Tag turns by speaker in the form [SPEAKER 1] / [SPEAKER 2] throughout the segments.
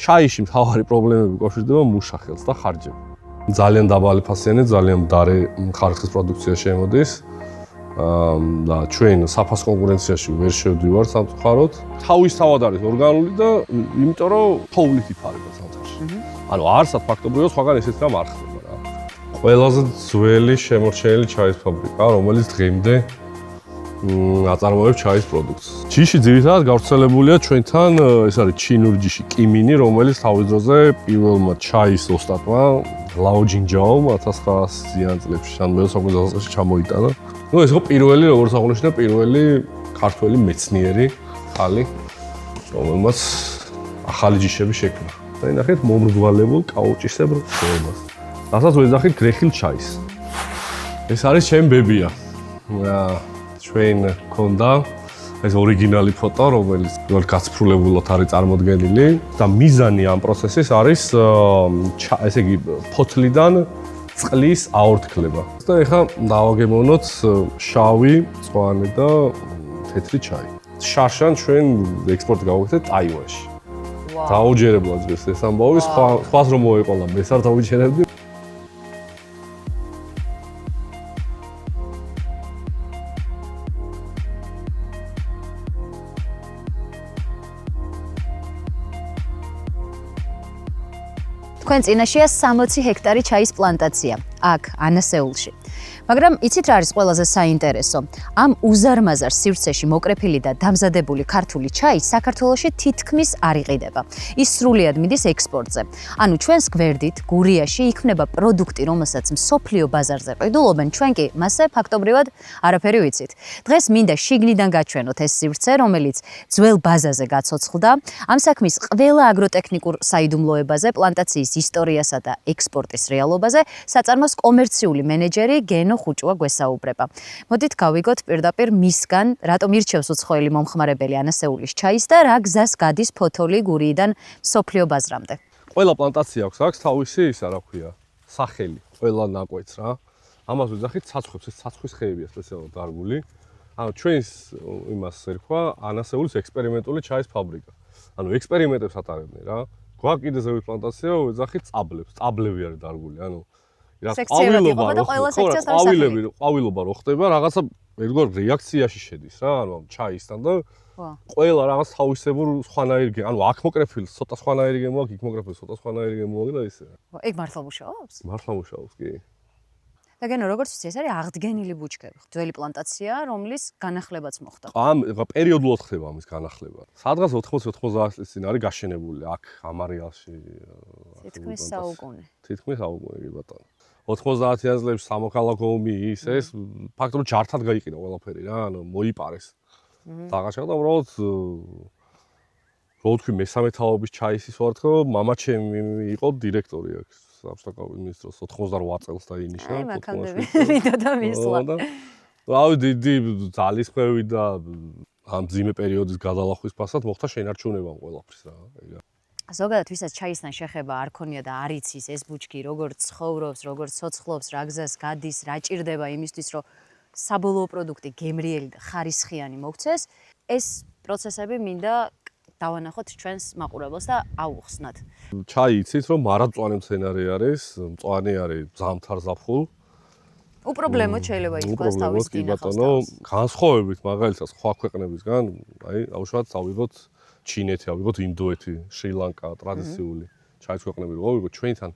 [SPEAKER 1] ჩაიში მთავარი პრობლემები უკავშირდება მუშახელს და ხარჯები. ძალიან დაბალი ფასიანი, ძალიან მდარე ხარხის პროდუქცია შემოდის. და ჩვენ საფას კონკურენციაში ვერ შევდივართ სამწუხაროდ. თავისთავად არის ორგანული და იმიტომ რომ თოვლით იფარება სამწუხაროდ. ანუ არსად ფაქტობრივად სხვაგან ესეც რამ არ ხდება რა. ყველაზე ძველი შემორჩენილი ჩაის ფაბრიკა, რომელიც დღემდე აწარმოებს ჩაის პროდუქტს. ჯიში ძირითადად გავრცელებულია ჩვენთან, ეს არის ჩინური ჯიში კიმინი, რომელიც თავის დროზე პირველმა ჩაის ოსტატმა ლაო ჯინჯაომ 1900-იან წლებში, ან მე-20 საუკუნეში ჩამოიტანა. ნუ ეს იყო პირველი, როგორც აღნიშნა, პირველი ქართველი მეცნიერი ხალი, რომელმაც ახალი ჯიშები შექმნა. და ნახეთ მომრგვალებულ კაუჭისებრ ფორმას. რასაც ვეძახით გრეხილ ჩაის. ეს არის ჩემი ბებია. ჩვენ გქონდა ეს ორიგინალი ფოტო, რომელიც გაცფრულებულად არის წარმოდგენილი და მიზანი ამ პროცესის არის ესე იგი ფოთლიდან წყლის აორთქლება. და ეხლა დავაგემოვნოთ შავი, მწვანე და თეთრი ჩაი. შარშან ჩვენ ექსპორტი გავაკეთეთ ტაივანში. დაუჯერებლად დღეს ეს ამბავი, სხვას რომ მოეყოლა, მე არ დავიჩერებდი.
[SPEAKER 2] თქვენ წინაშეა 60 ჰექტარი ჩაის პლანტაცია, აქ ანასეულში. მაგრამ იცით რა არის ყველაზე საინტერესო? ამ უზარმაზარ სივრცეში მოკრეფილი და დამზადებული ქართული ჩაი საქართველოში თითქმის არ იყიდება. ის სრულიად მიდის ექსპორტზე. ანუ ჩვენს გვერდით, გურიაში იქმნება პროდუქტი, რომელსაც მსოფლიო ბაზარზე ყიდულობენ, ჩვენ კი მასზე ფაქტობრივად არაფერი ვიცით. დღეს მინდა შიგნიდან გაჩვენოთ ეს სივრცე, რომელიც ძველ ბაზაზე გაცოცხლდა, ამ საქმის ყველა აგროტექნიკურ საიდუმლოებაზე, პლანტაციის ისტორიასა და ექსპორტის რეალობაზე საწარმოს კომერციული მენეჯერი გენო ხუჭუა გვესაუბრება. მოდით გავიგოთ პირდაპირ მისგან, რატომ ირჩევს უცხოელი მომხმარებელი ანასეულის ჩაის და რა გზას გადის ფოთოლი გურიიდან მსოფლიო ბაზრამდე.
[SPEAKER 1] ყველა პლანტაცია აქვს თავისი ისა რა ქვია, სახელი, ყველა ნაკვეთს რა. ამას ვეძახით ცაცხვებს, ეს ცაცხვის ხეებია სპეციალურად დარგული. ანუ ჩვენს იმას ერქვა ანასეულის ექსპერიმენტული ჩაის ფაბრიკა. ანუ ექსპერიმენტებს ატარებდნენ რა. გვაქვს კიდე ზევის პლანტაცია, ვეძახით წაბლებს, წაბლები არის დარგული, ანუ ყვავილობა რო ხდება, რაღაცა ერთგვარ რეაქციაში შედის რა, ანუ ჩაისთან და ყველა რაღაც თავისებურ სხვანაირი, ანუ აქ მოკრეფილს ცოტა სხვანაირი გემოაქვს, იქ მოკრეფილს ცოტა სხვანაირი გემოაქვს და ისე.
[SPEAKER 2] ეგ მართლა მუშაობს?
[SPEAKER 1] მართლა მუშაობს, კი.
[SPEAKER 2] და გენო, როგორც ვიცი, ეს არის აღდგენილი ბუჩქები, ძველი პლანტაცია, რომლის განახლებაც მოხდა.
[SPEAKER 1] ამ პერიოდულად ხდება ამის განახლება. სადღაც 80-90 წლის წინ არის გაშენებული აქ ამ არეალში.
[SPEAKER 2] თითქმის საუკუნე.
[SPEAKER 1] თითქმის საუკუნე, კი ბატონო. 90-იან წლებში სამოქალაქო ომი ეს ფაქტობრივად ჯართად გაიყიდა ყველაფერი რა, ანუ მოიპარეს. დაღაშა და უბრალოდ რო თქვი მესამე თაობის ჩაისის ვარ თქო, მამა ჩემი იყო დირექტორი აქ საბჭოთა მინისტროს 88 წელს დაინიშნა.
[SPEAKER 2] აი მაქამდე მიდოდა მისვლა.
[SPEAKER 1] რავი დიდი ძალისხმევი და ამ ძიმე პერიოდის გადალახვის ფასად მოხდა შენარჩუნება ყველაფრის რა.
[SPEAKER 2] ზოგადად ვისაც ჩაისთან შეხება არ ქონია და არ იცის ეს ბუჩქი როგორ ცხოვრობს, როგორ ცოცხლობს, რა გზას გადის, რა ჭირდება იმისთვის, რომ საბოლოო პროდუქტი გემრიელი და ხარისხიანი მოქცეს, ეს პროცესები მინდა დავანახოთ ჩვენს მაყურებელს და აუხსნათ.
[SPEAKER 1] ჩაი იცით რომ მარადმწვანე მცენარე არის, მწვანე არის ზამთარ ზაფხულ.
[SPEAKER 2] უპრობლემოდ შეიძლება ითქვას თავის კინახავს.
[SPEAKER 1] განსხვავებით მაგალითად სხვა ქვეყნებისგან, აი აუშვათ ავიღოთ ჩინეთი, ავიღოთ ინდოეთი, შრი-ლანკა, ტრადიციული ჩაის ქვეყნები რო ავიღოთ ჩვენთან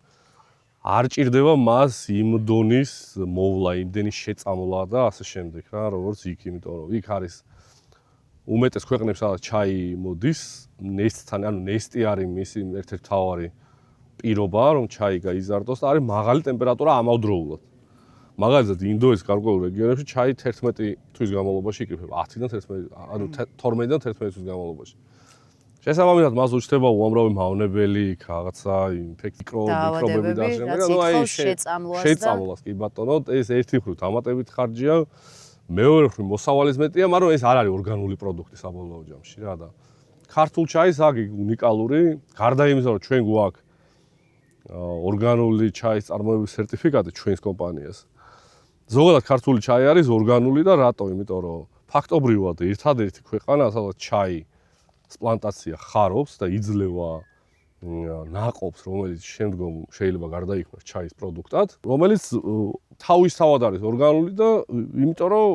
[SPEAKER 1] არ ჭირდება მას იმ დონის მოვლა, იმდენი შეწამლა და ასე შემდეგ რა, როგორც იქ, იმიტომ რომ იქ არის უმეტეს ქვეყნებს სადაც ჩაი მოდის, ნესტთან, ანუ ნესტი არის მისი ერთ-ერთი მთავარი პირობა, რომ ჩაი გაიზარდოს და არის მაღალი ტემპერატურა ამავდროულად. მაგალითად ინდოეთის გარკვეულ რეგიონებში ჩაი 11 თვის განმავლობაში იკრიფება, 10-დან 11, ანუ 12-დან 11 თვის განმავლობაში. შესაბამისად მას უჩნდება უამრავი მავნებელი, რაღაცა მიკრობები და ასე შემდეგ. ანუ აი შეწამლას კი ბატონო, ეს ერთი მხრივ დამატებით ხარჯია, მეორე მხრივ მოსავალის მეტია, მაგრამ ეს არ არის ორგანული პროდუქტი საბოლოო ჯამში რა და ქართულ ჩაის აქ უნიკალური, გარდა იმისა, რომ ჩვენ გვაქვს ორგანული ჩაის წარმოების სერტიფიკატი ჩვენს კომპანიას. ზოგადად ქართული ჩაი არის ორგანული და რატო? იმიტომ რომ ფაქტობრივად ერთადერთი ქვეყანა, სადაც ჩაი პლანტაცია ხარობს და იძლევა ნაყოფს, რომელიც შემდგომ შეიძლება გარდაიქმნას ჩაის პროდუქტად, რომელიც თავისთავად არის ორგანული და იმიტომ რომ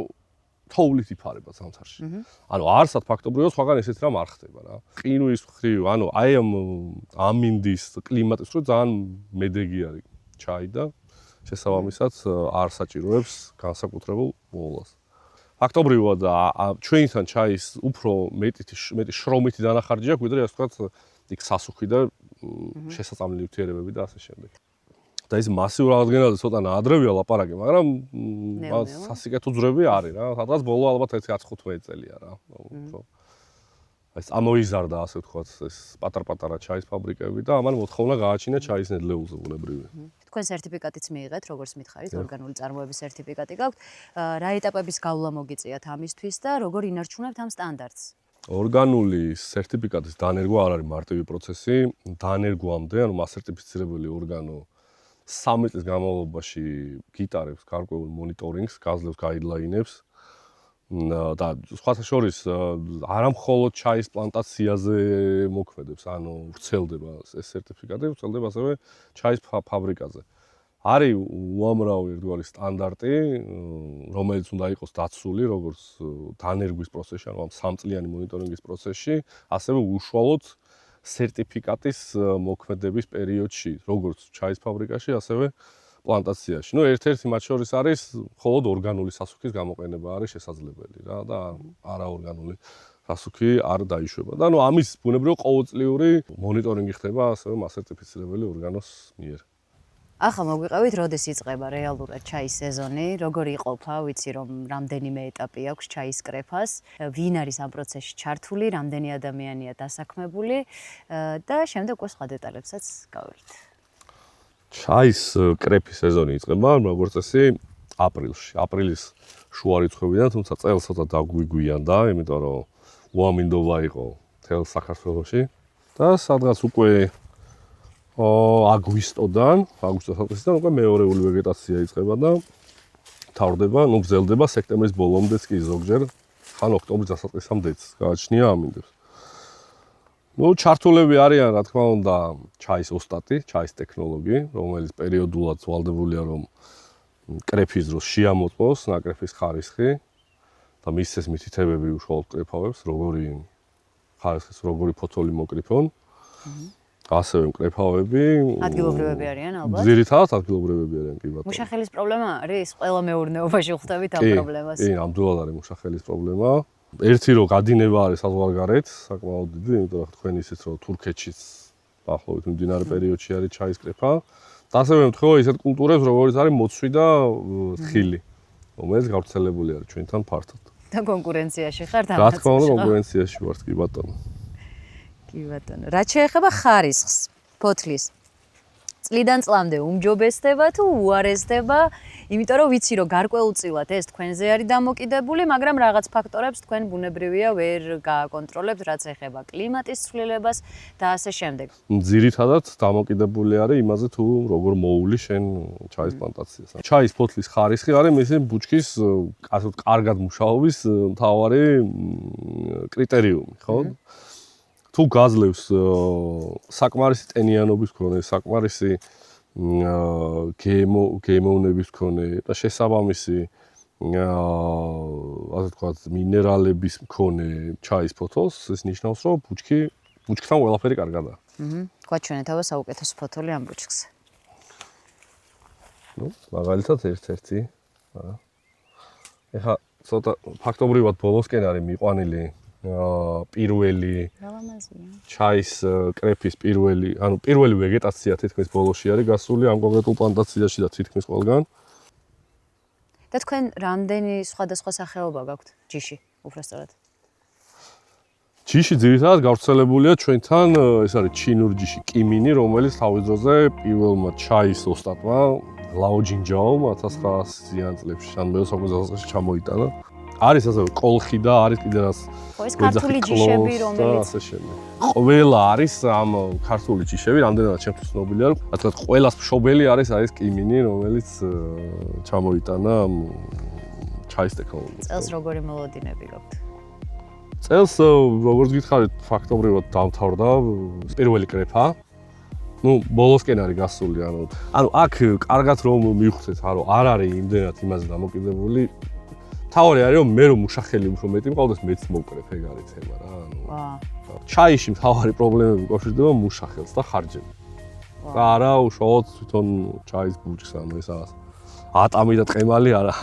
[SPEAKER 1] თოვლით იფარება ზამთარში. ანუ არსად ფაქტობრივად სხვაგან ესეც რამ არ ხდება რა. ყინუის მხრივ, ანუ აი ამ ამინდის კლიმატის მხრივ ძალიან მედეგი არის ჩაი და შესაბამისად არ საჭიროებს განსაკუთრებულ მოვლას. ფაქტობრივად ჩვენთან ჩაის უფრო მეტი შრომითი დანახარჯი აქვს, ვიდრე ასე ვთქვათ, იქ სასუქი და შესაწამლი ნივთიერებები და ასე შემდეგ. და ის მასიურ აღდგენაზე ცოტა ნაადრევია ლაპარაკი, მაგრამ სასიკეთო ძვრები არის რა. სადღაც ბოლო ალბათ 10-15 წელია რა. ეს ამოიზარდა ასე ვთქვათ, ეს პატარ-პატარა ჩაის ფაბრიკები და ამან მოთხოვნა გააჩინა ჩაის ნედლეულზე ბუნებრივი.
[SPEAKER 2] თქვენ სერტიფიკატიც მიიღეთ, როგორც მითხარით, ორგანული წარმოების სერტიფიკატი გაქვთ. რა ეტაპების გავლა მოგიწიათ ამისთვის და როგორ ინარჩუნებთ ამ სტანდარტს?
[SPEAKER 1] ორგანული სერტიფიკატის დანერგვა არ არის მარტივი პროცესი. დანერგვამდე, ანუ მასერტიფიცირებული ორგანო 3 წლის განმავლობაში გიტარებს გარკვეულ მონიტორინგს, გაძლევს გაიდლაინებს და სხვათა შორის არა მხოლოდ ჩაის პლანტაციაზე მოქმედებს, ანუ ვრცელდება ეს სერტიფიკატი, ვრცელდება ასევე ჩაის ფაბრიკაზე. არის უამრავი ერთგვარი სტანდარტი, რომელიც უნდა იყოს დაცული, როგორც დანერგვის პროცესში, ანუ ამ 3 წლიანი მონიტორინგის პროცესში, ასევე უშუალოდ სერტიფიკატის მოქმედების პერიოდში, როგორც ჩაის ფაბრიკაში, ასევე პლანტაციაში. ნუ ერთ-ერთი მათ შორის არის მხოლოდ ორგანული სასუქის გამოყენება არის შესაძლებელი რა და არაორგანული სასუქი არ დაიშვება. და ნუ ამის ბუნებრივად ყოველწლიური მონიტორინგი ხდება ასევე მასერტიფიცირებელი ორგანოს მიერ.
[SPEAKER 2] ახლა მოგვიყევით, როდის იწყება რეალურად ჩაის სეზონი, როგორ იყოფა, ვიცი რომ რამდენიმე ეტაპი აქვს ჩაის კრეფას, ვინ არის ამ პროცესში ჩართული, რამდენი ადამიანია დასაქმებული და შემდეგ უკვე სხვა დეტალებსაც გავიგეთ.
[SPEAKER 1] ჩაის კრეფის სეზონი იწყება, როგორც წესი, აპრილში. აპრილის შუა რიცხვებიდან, თუმცა წელს ცოტა დაგვიგვიანდა, იმიტომ რომ უამინდობა იყო მთელ საქართველოში და სადღაც უკვე აგვისტოდან უკვე მეორეული ვეგეტაცია იწყება და თავდება, ნუ გრძელდება სექტემბრის ბოლომდეც კი ზოგჯერ, ხან ოქტომბრის დასაწყისამდეც გააჩნია ამინდებს. ნუ ჩართულები არიან, რა თქმა უნდა, ჩაის ოსტატი, ჩაის ტექნოლოგი, რომელიც პერიოდულად ვალდებულია რომ კრეფის დროს შეამოწმოს ნაკრეფის ხარისხი და მისცეს მითითებები უშუალოდ კრეფავებს, როგორი ხარისხის, როგორი ფოთოლი მოკრიფონ. ასევე მკრეფავები
[SPEAKER 2] ადგილობრივები არიან ალბათ.
[SPEAKER 1] ძირითადად ადგილობრივები არიან კი ბატონო.
[SPEAKER 2] მუშახელის პრობლემა არის? ყველა მეურნეობაში ხვდებით ამ პრობლემას.
[SPEAKER 1] კი, ნამდვილად არის მუშახელის პრობლემა. ერთი რომ გადინება არის საზღვარგარეთ, საკმაოდ დიდი, იმიტომ რომ თქვენ ისიც რომ თურქეთშიც დაახლოებით მიმდინარე პერიოდში არის ჩაის კრეფა. და ასევე მთხოვა ისეთ კულტურებს, როგორც არის მოცვი და თხილი, რომელიც გავრცელებული არის ჩვენთან ფართოდ.
[SPEAKER 2] და კონკურენციაში ხართ
[SPEAKER 1] რა თქმა უნდა, კონკურენციაში ვართ კი ბატონო.
[SPEAKER 2] კი ბატონო, რაც შეეხება ხარისხს, ფოთლის. წლიდან წლამდე უმჯობესდება თუ უარესდება, იმიტომ რომ ვიცი რომ გარკვეულწილად ეს თქვენზე არის დამოკიდებული, მაგრამ რაღაც ფაქტორებს თქვენ ბუნებრივია ვერ გააკონტროლებთ, რაც ეხება კლიმატის ცვლილებას და ასე შემდეგ.
[SPEAKER 1] ძირითადად დამოკიდებული არის იმაზე თუ როგორ მოული შენ ჩაის პლანტაციას. ჩაის ფოთლის ხარისხი არის მისი ბუჩქის ასე ვთქვათ, კარგად მუშაობის მთავარი კრიტერიუმი, ხო? თუ გაძლევს საკმარისი ტენიანობის მქონე, საკმარისი გემოვნების მქონე და შესაბამისი ასე ვთქვათ, მინერალების მქონე ჩაის ფოთოლს, ეს ნიშნავს, რომ ბუჩქთან ყველაფერი კარგადაა.
[SPEAKER 2] გვაჩვენეთ აბა საუკეთესო ფოთოლი ამ ბუჩქზე.
[SPEAKER 1] ნუ, მაგალითად ერთ-ერთი. ეხლა ცოტა ფაქტობრივად ბოლოსკენ არის მიყვანილი პირველი ჩაის კრეფის პირველი ვეგეტაცია თითქმის ბოლოში არის გასული ამ კონკრეტულ პლანტაციაში და თითქმის ყველგან.
[SPEAKER 2] და თქვენ რამდენი სხვადასხვა სახეობა გაქვთ ჯიში, უბრალოდ?
[SPEAKER 1] ჯიში ძირითადად გავრცელებულია ჩვენთან, ეს არის ჩინური ჯიში კიმინი, რომელიც თავის დროზე პირველმა ჩაის ოსტატმა ლაო ჯინჯაომ 1900-იან წლებში, ან მე საუკეთესოში ჩამოიტანა. არის ასევე კოლხი და არის კიდე რაც
[SPEAKER 2] ეს ქართული ჯიშები რომელიც
[SPEAKER 1] ასე შემდეგ. ყველა არის ამ ქართული ჯიშები, რამდენადაც ჩემთვის ცნობილი არის. რა თქმა უნდა, ყველას მშობელი არის კიმინი, რომელიც ჩამოიტანა ჩაის ტექნოლოგიას.
[SPEAKER 2] წელს როგორი მოლოდინები გაქვთ?
[SPEAKER 1] წელს როგორც გითხარით, ფაქტობრივად დამთავრდა პირველი კრეფა. ну, ბოლოსკენ არის გასული, ანუ აქ კარგად რომ მივხვდეთ, რომ არ არის იმდენად იმაზე დამოკიდებული. თავი არის რომ მე რომ მუშახელი უფრო მეტი მყავდეს, მეც მოვკრებ ეგ არის თემა რა, ჩაიში მთავარი პრობლემები უკავშირდება მუშახელს და ხარჯები. და არა უშუალოდ თვითონ ჩაის ბუჩქს, ანუ ეს ატამი და ტყემალი არა.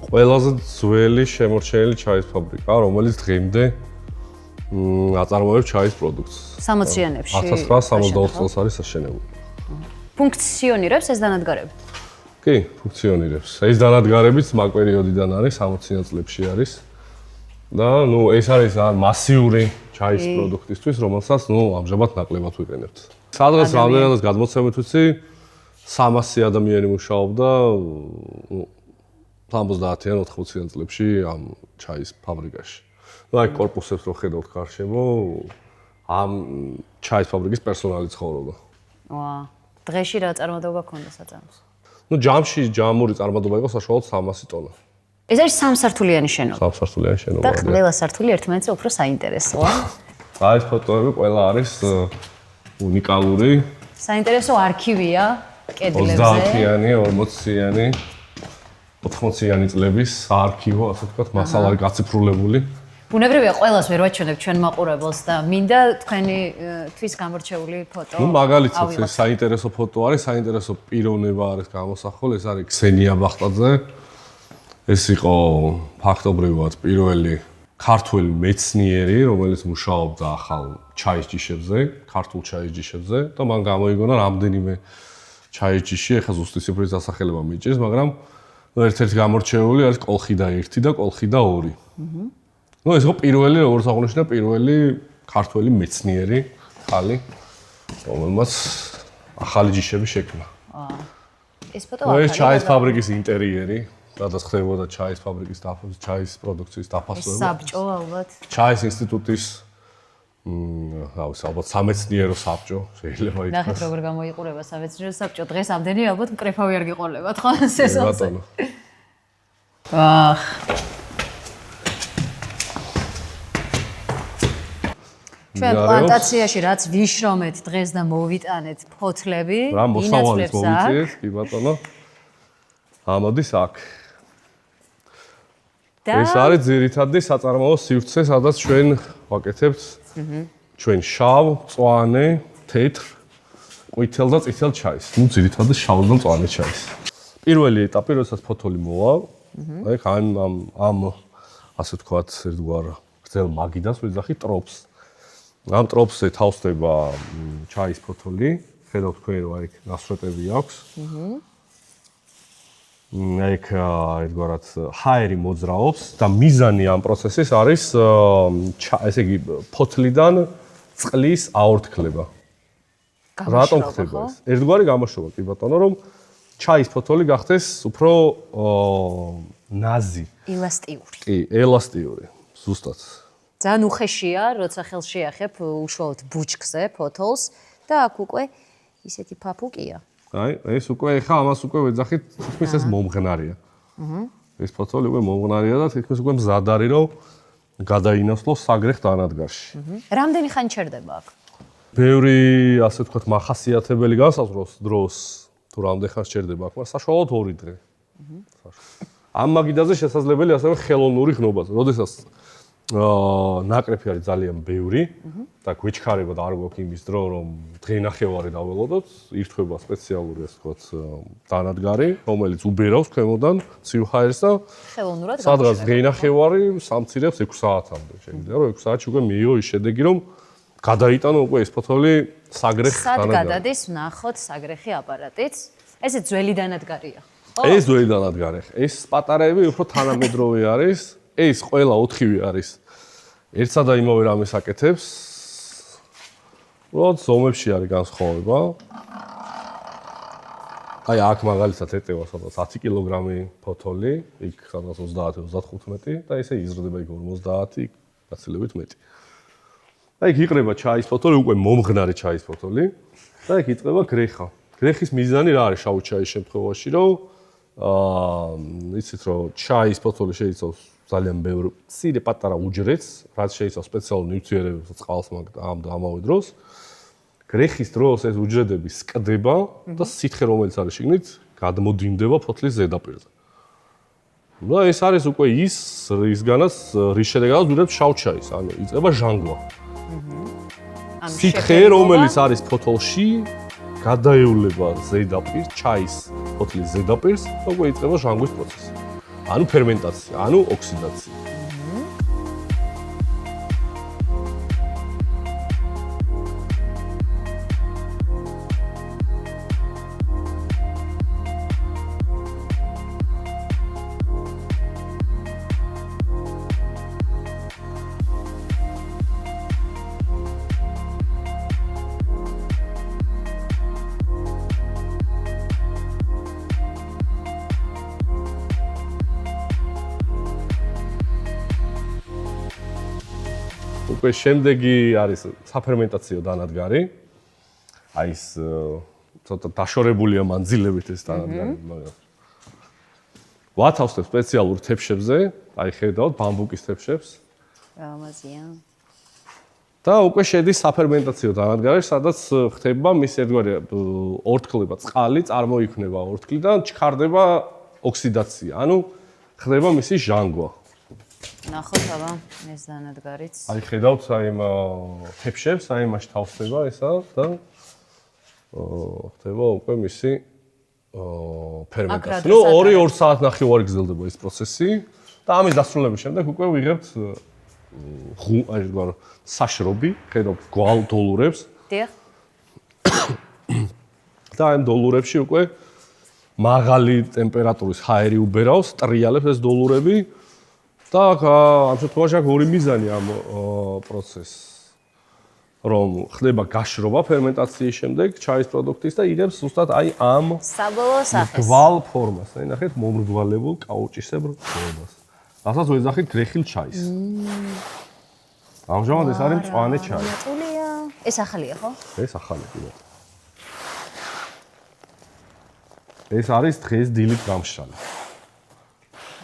[SPEAKER 1] ყველაზე ძველი შემორჩენილი ჩაის ფაბრიკა, რომელიც დღემდე აწარმოებს ჩაის პროდუქტს.
[SPEAKER 2] 60-იანებში.
[SPEAKER 1] 1964 წელს არის აშენებული.
[SPEAKER 2] ფუნქციონირებს ეს დანადგარები?
[SPEAKER 1] კი, ფუნქციონირებს. ეს დანადგარებიც მაგ პერიოდიდან არის, 60-იან წლებში არის. და ეს არის მასიური ჩაის პროდუქტისთვის, რომელსაც ამჟამად ნაკლებად ვიყენებთ. სადღაც რამდენადაც გადმოცემით ვიცი, 300 ადამიანი მუშაობდა 70-იან 80-იან წლებში ამ ჩაის ფაბრიკაში. აი კორპუსებს რო ხედავთ გარშემო, ამ ჩაის ფაბრიკის პერსონალი ცხოვრობდა.
[SPEAKER 2] დღეში რა წარმოდობა ქონდა საწარმოს?
[SPEAKER 1] ჯამში ჯამური წარმოდობა იყო საშუალოდ 300 ტონა.
[SPEAKER 2] ეს არის სამსართულიანი შენობა.
[SPEAKER 1] სამსართულიანი შენობა.
[SPEAKER 2] და ყველა სართული ერთმანეთზე უფრო საინტერესოა.
[SPEAKER 1] ეს ფოტოები ყველა არის უნიკალური.
[SPEAKER 2] საინტერესო არქივია კედლებზე.
[SPEAKER 1] 30-იანი, 40-იანი 80-იანი წლების არქივო, ასე ვთქვათ, მასალა არის გაციფრულებული.
[SPEAKER 2] ბუნებრივია, ყველას ვერ ვაჩვენებ ჩვენ მაყურებელს და მინდა თქვენი თვის გამორჩეული ფოტო.
[SPEAKER 1] მაგალითად, ეს საინტერესო ფოტო არის, საინტერესო პიროვნება არის გამოსახული, ეს არის ქსენია ბახტაძე. ეს იყო ფაქტობრივად პირველი ქართველი მეცნიერი, რომელიც მუშაობდა ახალ ჩაის ჯიშებზე, ქართულ ჩაის ჯიშებზე და მან გამოიგონა რამდენიმე ჩაის ჯიში, ეხლა ზუსტი ციფრის დასახელება მიჭირს, მაგრამ ერთ-ერთი გამორჩეული არის კოლხიდა 1 და კოლხიდა 2. ეს იყო პირველი, როგორც აღნიშნა, პირველი ქართველი მეცნიერი ხალი, რომელმაც ახალი ჯიშები შექმნა.
[SPEAKER 2] ეს ფოტო
[SPEAKER 1] ეს ჩაის ფაბრიკის ინტერიერი, სადაც ხდებოდა ჩაის ფაბრიკის ჩაის პროდუქციის დაფასება.
[SPEAKER 2] საბჭო ალბათ.
[SPEAKER 1] ჩაის ინსტიტუტის ალბათ სამეცნიერო საბჭო შეიძლება ითქვას.
[SPEAKER 2] ნახეთ როგორ გამოიყურება სამეცნიერო საბჭო. დღეს ამდენი ალბათ მკრეფავი არ გიყოლებათ ხო სეზონზე. ჩვენ პლანტაციაში რაც ვიშრომეთ დღეს და მოვიტანეთ ფოთლები,
[SPEAKER 1] რა მოსავალს მოვიწიეთ, კი ბატონო. ამოდის აქ. ეს არის ძირითადი საწარმოო სივრცე, სადაც ჩვენ ვაკეთებთ ჩვენ შავ, მწვანე, თეთრ, ყვითელ და წითელ ჩაის. ძირითადად შავ და მწვანე ჩაის. პირველი ეტაპი, როდესაც ფოთოლი მოვა, აი ამ ასე ვთქვათ, ერთგვარ გრძელ მაგიდას ვიძახით ტროპს. ამ ტროპსზე თავსდება ჩაის ფოთოლი, ხედავთ თქვენ რომ აი ნასრეტები აქვს. აი ერთგვარად ჰაერი მოძრაობს და მიზანი ამ პროცესის არის ესე იგი ფოთლიდან წყლის აორთქლება. რატომ ხდება ეს? ერთგვარი გამოშვება კი ბატონო, რომ ჩაის ფოთოლი გახდეს უფრო ნაზი,
[SPEAKER 2] ელასტიური.
[SPEAKER 1] კი, ელასტიური, ზუსტად.
[SPEAKER 2] ძალიან უხეშია, როცა ხელს შეახებ უშუალოდ ბუჩქზე ფოთოლს და აქ უკვე ისეთი ფაფუკია.
[SPEAKER 1] აი, ეს უკვე ეხა ამას უკვე ვეძახით, თითქმის ეს მომღნარია. ეს ფოთოლი უკვე მომღნარია და თითქმის უკვე მზად არის, რომ გადაინაცვლოს საგრეხ დანადგარში.
[SPEAKER 2] რამდენი ხანი ჩერდება აქ?
[SPEAKER 1] ბევრი, ასე ვთქვათ, მახასიათებელი განსაზღვროს დროს, თუ რამდენი ხანი ჩერდება აქ, მაგრამ საშუალოდ 2 დღე. ამ მაგიდაზე შესაძლებელი ასევე ხელოვნური ხნობაზე. როდესაც ნაკრეფი არის ძალიან ბევრი და გვიჩქარებოდა არ გვაქვს იმის დრო რომ დღე-ნახევარი დაველოდოთ, ირთვება სპეციალური ასე ვთქვათ დანადგარი, რომელიც უბერავს ქვემოდან ცივ ჰაერს და
[SPEAKER 2] ხელოვნურად
[SPEAKER 1] სადღაც დღე-ნახევარი სამცირებს 6 საათამდე. შეიძლება რომ 6 საათში უკვე მიიღო ის შედეგი რომ გადაიტანო უკვე ეს ფოთოლი საგრეხ
[SPEAKER 2] სად გადადის ვნახოთ საგრეხი აპარატიც. ესე ძველი დანადგარია.
[SPEAKER 1] ეს ძველი დანადგარი. ეს პატარები უფრო თანამედროვე არის. ეს ყველა 4-ვე არის. ერთსა და იმავე რამეს აკეთებს. უბრალოდ ზომებში არის განსხვავება. აი აქ მაგალითად ეტევა სადაც 10 კილოგრამი ფოთოლი, იქ სადაც 30-35 და ესე იზრდება იქ 50, იქ გაცილებით მეტი. და იქ იყრება ჩაის ფოთოლი, უკვე მომღნარი ჩაის ფოთოლი და იქ იწყება გრეხა. გრეხის მიზანი რა არის შავი ჩაის შემთხვევაში, რომ იცით რომ ჩაის ფოთოლი შეიცავს ძალიან ბევრ მცირე პატარა უჯრედს, რაც შეიცავს სპეციალურ ნივთიერებებს წყალს ამ და ამავე დროს. გრეხის დროს ეს უჯრედები სკდება და სითხე რომელიც არის შიგნით გადმოდინდება ფოთლის ზედაპირზე. და ეს არის უკვე ის რის შედეგადაც ვიღებ შავ ჩაის, ანუ იწყება ჟანგვა. სითხე რომელიც არის ფოთოლში გადაევლება ზედაპირს, ჩაის ფოთლის ზედაპირს და უკვე იწყება ჟანგვის პროცესი. ანუ ფერმენტაცია, ანუ ოქსიდაცია. უკვე შემდეგი არის საფერმენტაციო დანადგარი. აი ეს ცოტა დაშორებულია მანძილებით ეს დანადგარი, მაგრამ ვათავსებ სპეციალურ თეფშებზე, აი ხედავთ ბამბუკის თეფშებს.
[SPEAKER 2] ამაზია.
[SPEAKER 1] და უკვე შედის საფერმენტაციო დანადგარი, სადაც ხდება მის ერთგვარი ორთქლება წყალი, წარმოიქმნება ორთქლიდან, ჩქარდება ოქსიდაცია, ანუ ხდება მისი ჟანგვა.
[SPEAKER 2] ნახოთ აბა ეს დანადგარიც.
[SPEAKER 1] აი ხედავთ აი იმ თეფშებს, აი იმაში თავსდება ესა და ხდება უკვე მისი ფერმენტაცია. ნუ 2 საათ ნახევარი გრძელდება ეს პროცესი და ამის დასრულების შემდეგ უკვე ვიღებთ აი როგორ საშრობი, ხედავთ გვალ დოლურებს.
[SPEAKER 2] დიახ.
[SPEAKER 1] და ამ დოლურებში უკვე მაღალი ტემპერატურის ჰაერი უბერავს, ტრიალებს ეს დოლურები. და ამ შემთხვევაში აქვს ორი მიზანი ამ პროცესს. რომ ხდება გაშრობა ფერმენტაციის შემდეგ ჩაის პროდუქტის და იღებს ზუსტად აი ამ
[SPEAKER 2] საბოლოო სახეს.
[SPEAKER 1] მრგვალ ფორმას. აი ნახეთ მომრგვალებულ კაუჭისებრ ფორმას. რასაც ვეძახით გრეხილ ჩაის. ამჟამად ეს არის მწვანე ჩაი.
[SPEAKER 2] მატულია. ეს ახალია ხო?
[SPEAKER 1] ეს ახალი კი. ეს არის დღეს დილით გამშრალი.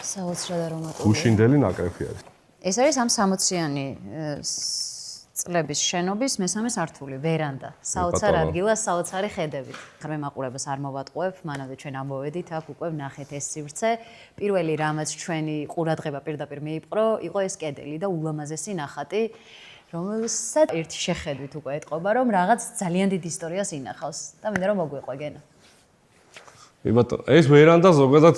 [SPEAKER 2] საოცრად არომატული.
[SPEAKER 1] გუშინდელი ნაკრეფი არის.
[SPEAKER 2] ეს არის ამ 60-იანი წლების შენობის მესამე სართული, ვერანდა. საოცარ ადგილას, საოცარი ხედებით. ღრმე მაყურებას არ მოვატყუებ, მანამდე ჩვენ ამოვედით, აქ უკვე ვნახეთ ეს სივრცე. პირველი რამაც ჩვენი ყურადღება პირდაპირ მიიპყრო, იყო ეს კედელი და ულამაზესი ნახატი, რომელსაც ერთი შეხედვით უკვე ეტყობა, რომ რაღაც ძალიან დიდ ისტორიას ინახავს. და მინდა რომ მოგვიყვე გენა.
[SPEAKER 1] ბატონო, ეს ვერანდა ზოგადად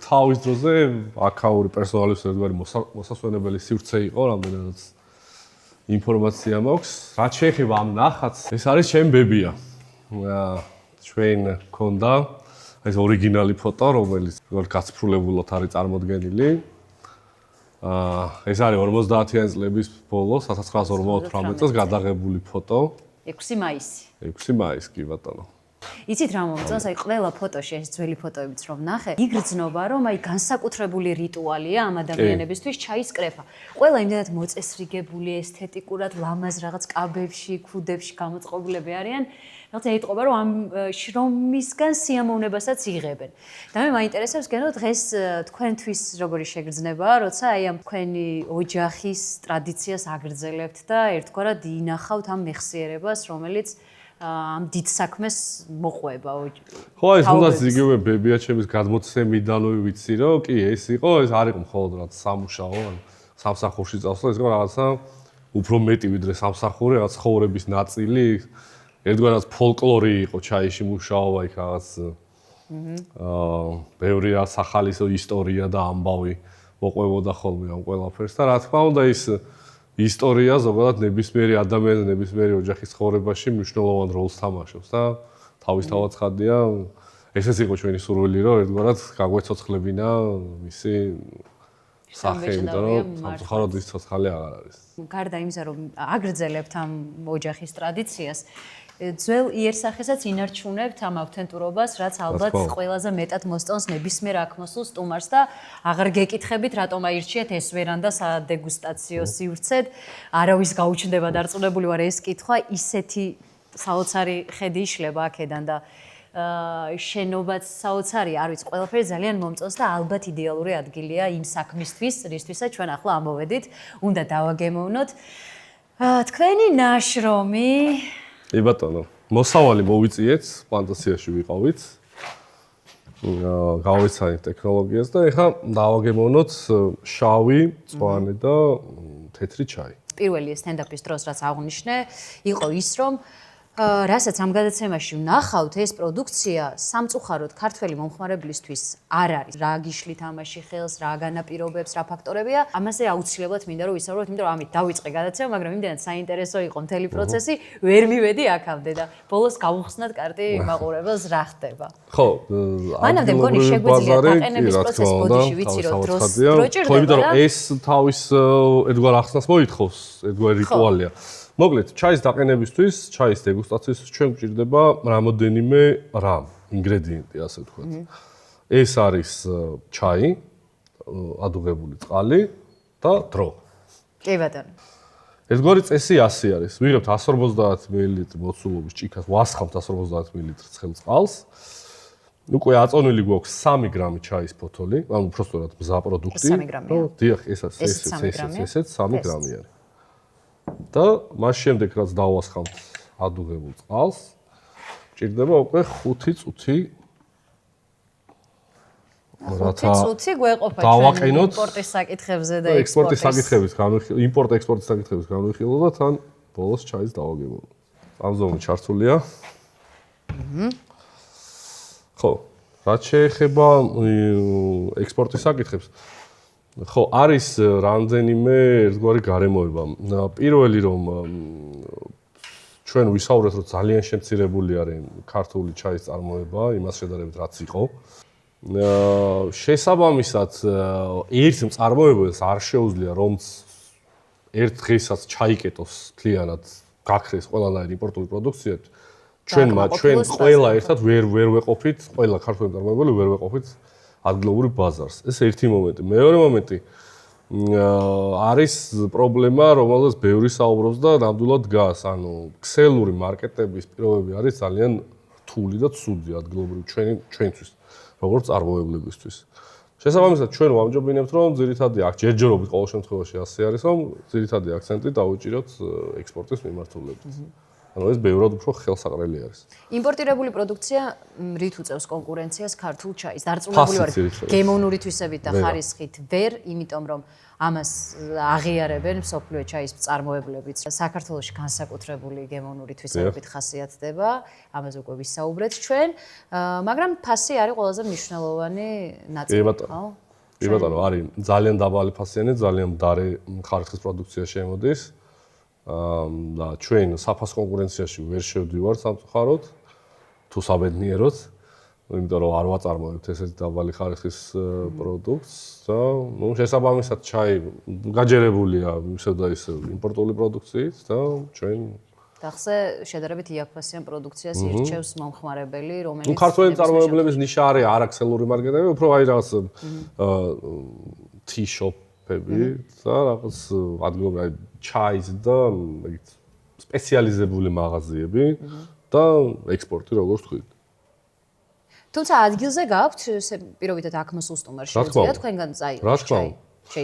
[SPEAKER 1] თავის დროზე აქაური პერსონალის ერთგვარი მოსასვენებელი სივრცე იყო, რამდენადაც ინფორმაცია მაქვს. რაც შეეხება ამ ნახატს, ეს არის ჩემი ბებია. ჩვენ გქონდა ეს ორიგინალი ფოტო, რომელიც როგორ გაცფრულებულად არის წარმოდგენილი. ეს არის 50-იანი წლების ბოლოს, 1958 წელს გადაღებული ფოტო.
[SPEAKER 2] 6 მაისი.
[SPEAKER 1] 6 მაისი, კი ბატონო.
[SPEAKER 2] იცით რა მომწონს, აი ყველა ფოტოში ეს ძველი ფოტოებიც რომ ნახე, იგრძნობა რომ აი განსაკუთრებული რიტუალია ამ ადამიანებისთვის ჩაის კრეფა. ყველა იმდენად მოწესრიგებული, ესთეტიკურად ლამაზ რაღაც კაბებში, ქუდებში გამოწყობილები არიან. რაღაცა ეტყობა რომ ამ შრომისგან სიამოვნებასაც იღებენ. და მე მაინტერესებს გენო დღეს თქვენთვის როგორი შეგრძნება, როცა აი ამ თქვენი ოჯახის ტრადიციას აგრძელებთ და ერთგვარად ინახავთ ამ მეხსიერებას, რომელიც ამ დიდ საქმეს მოყვება.
[SPEAKER 1] ხო, ეს თუნდაც იგივე ბებიაჩემის გადმოცემიდანვე ვიცი, რომ კი ეს იყო, ეს არ იყო მხოლოდ რაღაც სამუშაო, ან სამსახურში წავსვლა, ეს იყო რაღაცა უფრო მეტი ვიდრე სამსახური, რაღაც ცხოვრების ნაწილი, ერთგვარად ფოლკლორი იყო ჩაიში მუშაობა, იქ რაღაც ბევრი სახალისო ისტორია და ამბავი მოყვებოდა ხოლმე ამ ყველაფერს და რა თქმა უნდა ის ისტორია ზოგადად ნებისმიერი ადამიანის, ნებისმიერი ოჯახის ცხოვრებაში მნიშვნელოვან როლს თამაშობს და თავისთავად ხადია ესეც იყო ჩვენი სურვილი, რომ ერთგვარად გაგვეცოცხლებინა მისი სახე, იმიტომ რომ სამწუხაროდ ის ცოცხალი აღარ არის.
[SPEAKER 2] გარდა იმისა, რომ აგრძელებთ ამ ოჯახის ტრადიციას, ძველ იერსახესაც ინარჩუნებთ ამ ავთენტურობას, რაც ალბათ ყველაზე მეტად მოსწონს ნებისმიერ აქ მოსულ სტუმარს და აღარ გეკითხებით, რატომ აირჩიეთ ეს ვერანდა სადეგუსტაციო სივრცედ. არავის გაუჩნდება დარწმუნებული ვარ ეს კითხვა, ისეთი საოცარი ხედი იშლება აქედან და შენობაც საოცარი, არ ვიცი, ყველაფერი ძალიან მომწონს და ალბათ იდეალური ადგილია იმ საქმისთვის, რისთვისაც ჩვენ ახლა ამოვედით, უნდა დავაგემოვნოთ. თქვენი ნაშრომი
[SPEAKER 1] კი ბატონო, მოსავალი მოვიწიეთ, პლანტაციაში ვიყავით. გავეცანით ტექნოლოგიას და ეხლა დავაგემოვნოთ შავი, მწვანე და თეთრი ჩაი.
[SPEAKER 2] პირველი სტენდაპის დროს რაც აღვნიშნე, იყო ის, რომ რასაც ამ გადაცემაში ვნახავთ, ეს პროდუქცია სამწუხაროდ ქართველი მომხმარებლისთვის არ არის. რა გიშლით ამაში ხელს, რა განაპირობებს, რა ფაქტორებია, ამაზე აუცილებლად მინდა რომ ვისაუბროთ, იმიტომ რომ ამით დავიწყე გადაცემა, მაგრამ იმდენად საინტერესო იყო მთელი პროცესი, ვერ მივედი აქამდე და ბოლოს გავუხსნათ კარტი მაყურებელს რა ხდება.
[SPEAKER 1] ხო,
[SPEAKER 2] მანამდე მგონი შეგვიძლია დაყენების პროცესი ბოდიში ვიცი რომ დრო ჭირდება.
[SPEAKER 1] ხო, იმიტომ რომ ეს თავის ერთგვარ ახსნას მოითხოვს, ერთგვარი რიტუალია. მოკლედ, ჩაის დაყენებისთვის, ჩაის დეგუსტაციისთვის ჩვენ გვჭირდება რამოდენიმე რამ, ინგრედიენტი, ასე ვთქვათ. ეს არის ჩაი, ადუღებული წყალი და დრო.
[SPEAKER 2] კი ბატონო.
[SPEAKER 1] ერთგვარი წესი 100 არის. ვიღებთ 150 მლ მოცულობის ჭიქას, ვასხამთ 150 მლ ცხელ წყალს. უკვე აწონილი გვაქვს 3 გრამი ჩაის ფოთოლი, ანუ უბრალოდ მზა პროდუქტი.
[SPEAKER 2] 3 გრამია.
[SPEAKER 1] დიახ, ესეც 3 გრამი არის. და მას შემდეგ რაც დავასხამთ ადუღებულ წყალს, ჭირდება უკვე 5 წუთი.
[SPEAKER 2] რათა 5 წუთი გვეყოფა ჩვენ იმპორტის საკითხებზე და
[SPEAKER 1] ექსპორტის საკითხების განვიხილვა, იმპორტ-ექსპორტის საკითხების განვიხილვა და თან ბოლოს ჩაის დავაგებულება. ამ ზომით ჩართულია. ხო, რაც შეეხება ექსპორტის საკითხებს, ხო, არის რამდენიმე ერთგვარი გარემოება. პირველი რომ ჩვენ ვისაუბრეთ, რომ ძალიან შემცირებული არის ქართული ჩაის წარმოება, იმას შედარებით რაც იყო. შესაბამისად, ერთ მწარმოებელს არ შეუძლია რომ ერთ დღესაც ჩაიკეტოს მთლიანად გაქრეს ყველანაირი იმპორტული პროდუქცია. ჩვენ ყველა ერთად ვერ ვეყოფით, ყველა ქართული მწარმოებელი ვერ ვეყოფით ადგილობრივ ბაზარს. ეს ერთი მომენტი. მეორე მომენტი არის პრობლემა, რომელზეც ბევრი საუბრობს და ნამდვილად დგას. ანუ ქსელური მარკეტების პირობები არის ძალიან რთული და ცუდი ადგილობრივ ჩვენთვის, როგორც წარმოებლებისთვის. შესაბამისად, ჩვენ ვამჯობინებთ, რომ ძირითადი ჯერჯერობით ყოველ შემთხვევაში ასე არის, რომ ძირითადი აქცენტი დავუჭიროთ ექსპორტის მიმართულებით. ანუ ეს ბევრად უფრო ხელსაყრელი არის.
[SPEAKER 2] იმპორტირებული პროდუქცია რით უწევს კონკურენციას ქართულ ჩაის? დარწმუნებული ვარ, გემოვნური თვისებით და ხარისხით ვერ, იმიტომ რომ ამას აღიარებენ მსოფლიო ჩაის მწარმოებლებიც. საქართველოში განსაკუთრებული გემოვნური თვისებით ხასიათდება, ამაზე უკვე ვისაუბრეთ ჩვენ, მაგრამ ფასი არის ყველაზე მნიშვნელოვანი ნაწილი, ხო?
[SPEAKER 1] კი ბატონო, არის ძალიან დაბალი ფასიანი, ძალიან მდარე ხარისხის პროდუქცია შემოდის. და ჩვენ საფას კონკურენციაში ვერ შევდივართ სამწუხაროდ თუ საბედნიეროდ, იმიტომ რომ არ ვაწარმოებთ ესეთი დაბალი ხარისხის პროდუქტს და ნუ შესაბამისად ჩაი გაჯერებულია ისევ და ისევ იმპორტული პროდუქციით და ჩვენ
[SPEAKER 2] დახსე შედარებით იაფფასიან პროდუქციას ირჩევს მომხმარებელი, რომელიც
[SPEAKER 1] ქართველი მწარმოებლების ნიშა არის არაქსელური მარკეტები, უფრო აი რაღაც tea-shop და რაღაც ადგილობრივი ჩაის და სპეციალიზებული მაღაზიები და ექსპორტი როგორც ვთქვით.
[SPEAKER 2] თუმცა ადგილზე გაქვთ პირობითად აქ მოსულ სტუმარს შეუძლია თქვენგან წაიღოს ჩაი.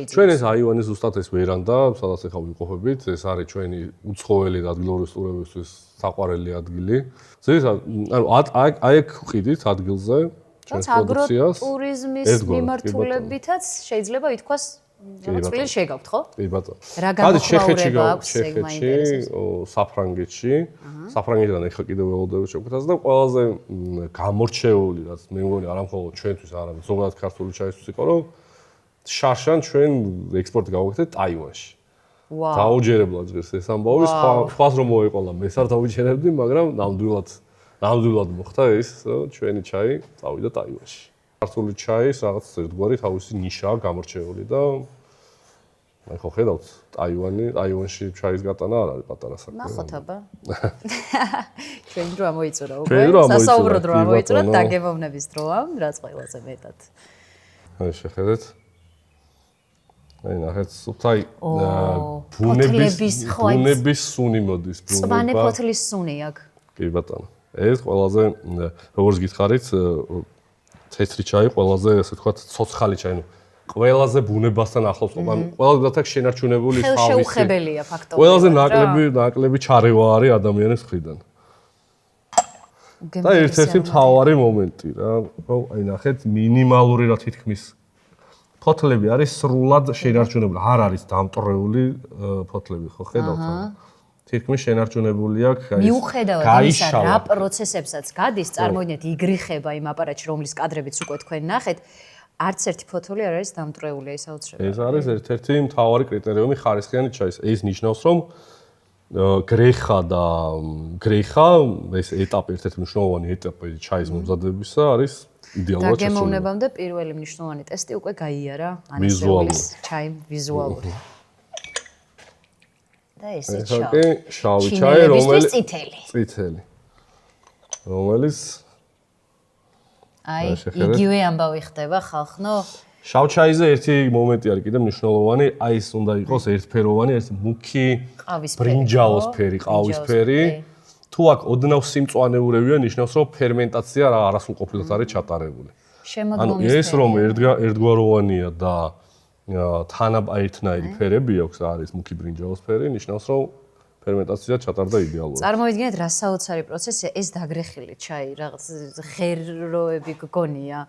[SPEAKER 1] ჩვენ ეს აივანი ზუსტად ეს ვერანდა, სადაც ახლა ვიმყოფებით, ეს არის ჩვენი უცხოელი ადგილობრივი სტუმრებისთვის საყვარელი ადგილი. ანუ აი აქ ვყიდით ადგილზე ჩვენს პროდუქციას.
[SPEAKER 2] აგროტურიზმის მიმართულებითაც შეიძლება ითქვას წვლილი შეგაქვთ, ხო?
[SPEAKER 1] კი ბატონო.
[SPEAKER 2] რა გამოხმაურება აქვს
[SPEAKER 1] საფრანგეთში. საფრანგეთიდან ეხლა კიდევ ველოდებით შეგვიძლია და ყველაზე გამორჩეული, რაც მე მგონი არა მხოლოდ ჩვენთვის, არამედ ზოგადად ქართული ჩაისთვის იყო, რომ შარშან ჩვენ ექსპორტი გავაკეთეთ ტაივანში.
[SPEAKER 2] ვაუ.
[SPEAKER 1] დაუჯერებლად ჟღერს ეს ამბავი, სხვას რომ მოეყოლა, მე არ დავიჯერებდი, მაგრამ ნამდვილად მოხდა ეს, ჩვენი ჩაი წავიდა ტაივანში. ქართული ჩაის რაღაც ერთგვარი თავისი ნიშაა გამორჩეული და აი ხო ხედავთ, ტაივანში ჩაის გატანა არ არის პატარა საქმე.
[SPEAKER 2] ნახოთ აბა. ჩვენი დრო ამოიწურა უკვე. სასაუბრო დრო ამოიწურა, დაგემოვნების დროა, რაც ყველაზე მეტად.
[SPEAKER 1] აი შეხედეთ. აი ნახეთ, სულთაი ბუნების სუნი მოდის, ბუნება.
[SPEAKER 2] წვანე ფოთლის სუნი აქ.
[SPEAKER 1] კი ბატონო. ეს ყველაზე როგორც გითხარით, თეთრი ჩაი ყველაზე ესე ვთქვათ, ცოცხალი ჩაი, ნუ ყველაზე ბუნებასთან ახლოს ყოფა, ყველაზე აქ შენარჩუნებული თავისი.
[SPEAKER 2] ხელშეუხებელია ფაქტობრივად.
[SPEAKER 1] ყველაზე ნაკლები ჩარევა არის ადამიანის მხრიდან. და ერთ-ერთი მთავარი მომენტი რა, აი ნახეთ, მინიმალური რა თითქმის ფოთლები არის სრულად შენარჩუნებული, არ არის დამტრეული ფოთლები, ხო ხედავთ? თითქმის შენარჩუნებული აქვს აი
[SPEAKER 2] მიუხედავად იმისა, რა პროცესებსაც გადის, წარმოიდგინეთ, იგრიხება იმ აპარატში, რომლის კადრებიც უკვე თქვენ ნახეთ, არც ერთი ფოთოლი არ არის დამტრეული, ეს აუცილებლად.
[SPEAKER 1] ეს არის ერთ-ერთი მთავარი კრიტერიუმი ხარისხიანი ჩაის. ეს ნიშნავს, რომ გრეხა ეს ეტაპი, ერთ-ერთი მნიშვნელოვანი ეტაპი ჩაის მომზადებისა არის იდეალურად შესრულებული.
[SPEAKER 2] დაგემოვნებამდე პირველი მნიშვნელოვანი ტესტი უკვე გაიარა, ანისეულის ჩაი ვიზუალური. და ესე
[SPEAKER 1] შავი ჩაი, რომელიც
[SPEAKER 2] წითელი.
[SPEAKER 1] რომელიც
[SPEAKER 2] აი, იგივე ამბავი ხდება ხალხნო.
[SPEAKER 1] შავ ჩაიზე ერთი მომენტი არის კიდე მნიშვნელოვანი, აი ეს უნდა იყოს ერთფეროვანი, ეს მუქი ბრინჯაოსფერი, ყავისფერი. თუ აქ ოდნავ სიმწვანეურებია, ნიშნავს, რომ ფერმენტაცია არასრულყოფილად არის ჩატარებული. ანუ ეს რომ ერთგვაროვანია და თანაერთნაირი ფერები აქვს, არის მუქი ბრინჯაოსფერი, ნიშნავს, რომ ფერმენტაცია ჩატარდა იდეალურად.
[SPEAKER 2] წარმოიდგინეთ, რა საოცარი პროცესია, ეს დაგრეხილი ჩაი, რაღაც ღეროები გგონია.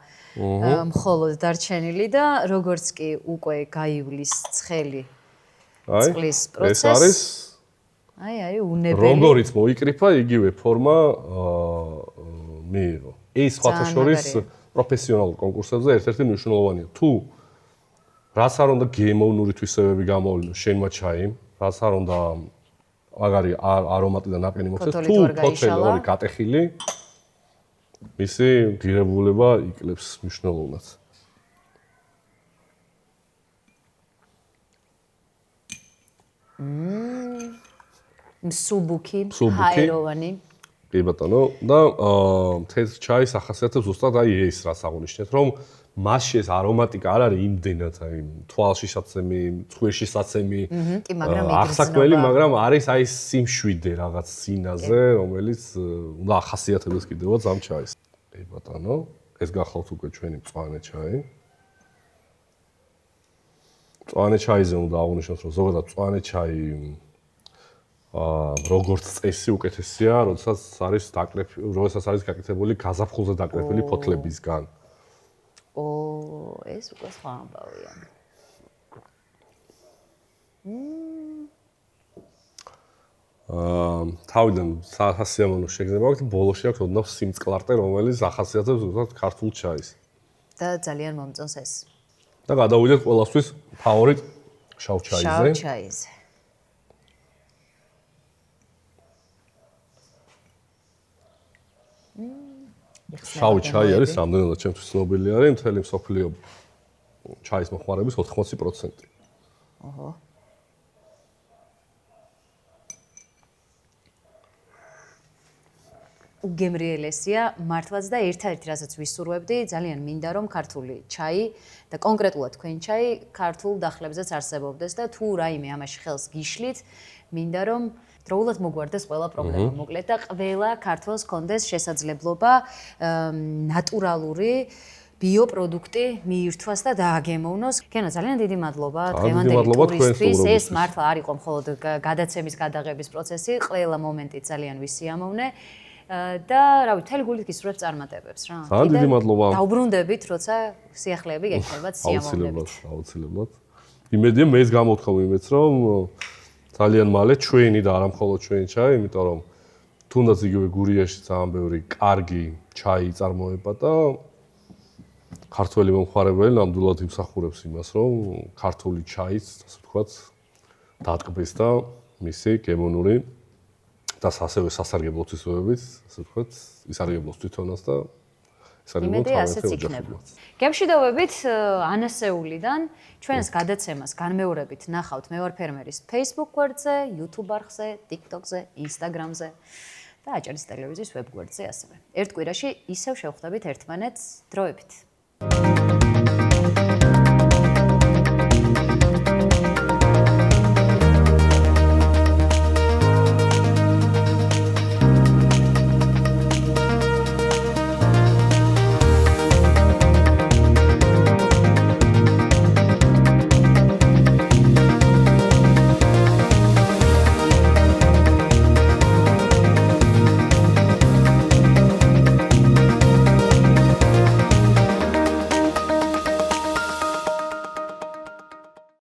[SPEAKER 2] მხოლოდ დარჩენილი და როგორც კი უკვე გაივლის ცხელი წყლის პროცესი.
[SPEAKER 1] ეს არის
[SPEAKER 2] აი, უნებელი.
[SPEAKER 1] როგორიც მოიკრიფა, იგივე ფორმა მიიღო. ეს სხვათა შორის პროფესიონალურ კონკურსებზე ერთ-ერთი მნიშვნელოვანია. თუ რაც არ უნდა გემოვნური თვისებები გამოვლინოს შენმა ჩაიმ, რაც არ უნდა მაგარი არომატი და ნაყინი მოხდეს, თუ ფოთელი ორი გატეხილი, მისი ღირებულება იკლებს მნიშვნელოვნად.
[SPEAKER 2] მსუბუქი, ჰაეროვანი.
[SPEAKER 1] კი ბატონო, და თეთრ ჩაის ახასიათებს ზუსტად აი ეს რაც აღნიშნეთ, რომ მასში ეს არომატიკა არ არის იმდენად, აი თვალშისაცემი, ცხვირშისაცემი,
[SPEAKER 2] კი, მაგრამ
[SPEAKER 1] აღსაკველი, მაგრამ არის აი სიმშვიდე რაღაც სინაზე, რომელიც უნდა ახასიათებდეს კიდევაც ამ ჩაის. კი ბატონო, ეს გახლავთ უკვე ჩვენი მწვანე ჩაი. მწვანე ჩაიზე უნდა აღნიშნოთ, რომ ზოგადად მწვანე ჩაი როგორც წესი უკეთესია, როდესაც არის გაკეთებული გაზაფხულზე დაკრეფილი ფოთლებისგან.
[SPEAKER 2] ეს უკვე სხვა ამბავია.
[SPEAKER 1] თავიდან სასიამოვნო შეგრძნება აქვს, ბოლოში აქვს ოდნავ სიმწყლარტე, რომელიც ახასიათებს უბრალოდ ქართულ ჩაის.
[SPEAKER 2] და ძალიან მომწონს ეს.
[SPEAKER 1] და გადავიდეთ ყველასთვის ფავორიტ შავ ჩაიზე.
[SPEAKER 2] შავ ჩაიზე.
[SPEAKER 1] შავი ჩაი არის რამდენადაც ჩემთვის ცნობილი არის, მთელი მსოფლიო ჩაის მოხმარების 80%.
[SPEAKER 2] ოჰო. უგემრიელესია მართლაც და ერთ-ერთი რასაც ვისურვებდი, ძალიან მინდა რომ ქართული ჩაი და კონკრეტულად თქვენი ჩაი ქართულ დახლებზეც არსებობდეს და თუ რაიმე ამაში ხელს გიშლით, მინდა რომ დროულად მოგვარდეს ყველა პრობლემა მოკლედ და ყველა ქართველს კონდეს შესაძლებლობა ნატურალური ბიოპროდუქტი მიირთვას და დააგემოვნოს. გენო, ძალიან დიდი მადლობა დღევანდელი ტურისთვის. ეს მართლა არ იყო მხოლოდ გადაცემის გადაღების პროცესი, ყველა მომენტი ძალიან ვისიამოვნე. და რავი, მთელი გულით გისურვებ წარმატებებს რა.
[SPEAKER 1] ძალიან დიდი მადლობა.
[SPEAKER 2] დაუბრუნდებით, როცა სიახლეები გექნებათ სიამოვნებით.
[SPEAKER 1] აუცილებლად. იმედია მეც გამოვთხოვ იმედს, რომ ძალიან მალე ჩვენი და არა მხოლოდ ჩვენი ჩაი, იმიტომ რომ თუნდაც იგივე გურიაში ძალიან ბევრი კარგი ჩაი იწარმოება და ქართველი მომხმარებელი ნამდვილად იმსახურებს იმას, რომ ქართული ჩაიც, ასე ვთქვათ, დატკბის და მისი გემონური და ასევე სასარგებლო თვისებებით, ასე ვთქვათ, ისარგებლოს თვითონაც და ისარგებლოს თავიანთი ოჯახებსაც.
[SPEAKER 2] გემშვიდობებით ანასეულიდან ჩვენს გადაცემას განმეორებით ნახავთ მე ვარ ფერმერის Facebook გვერდზე, YouTube არხზე, TikTok-ზე, Instagram-ზე და აჭარის ტელევიზიის ვებ გვერდზე ასევე. ერთ კვირაში ისევ შევხვდებით ერთმანეთს დროებით.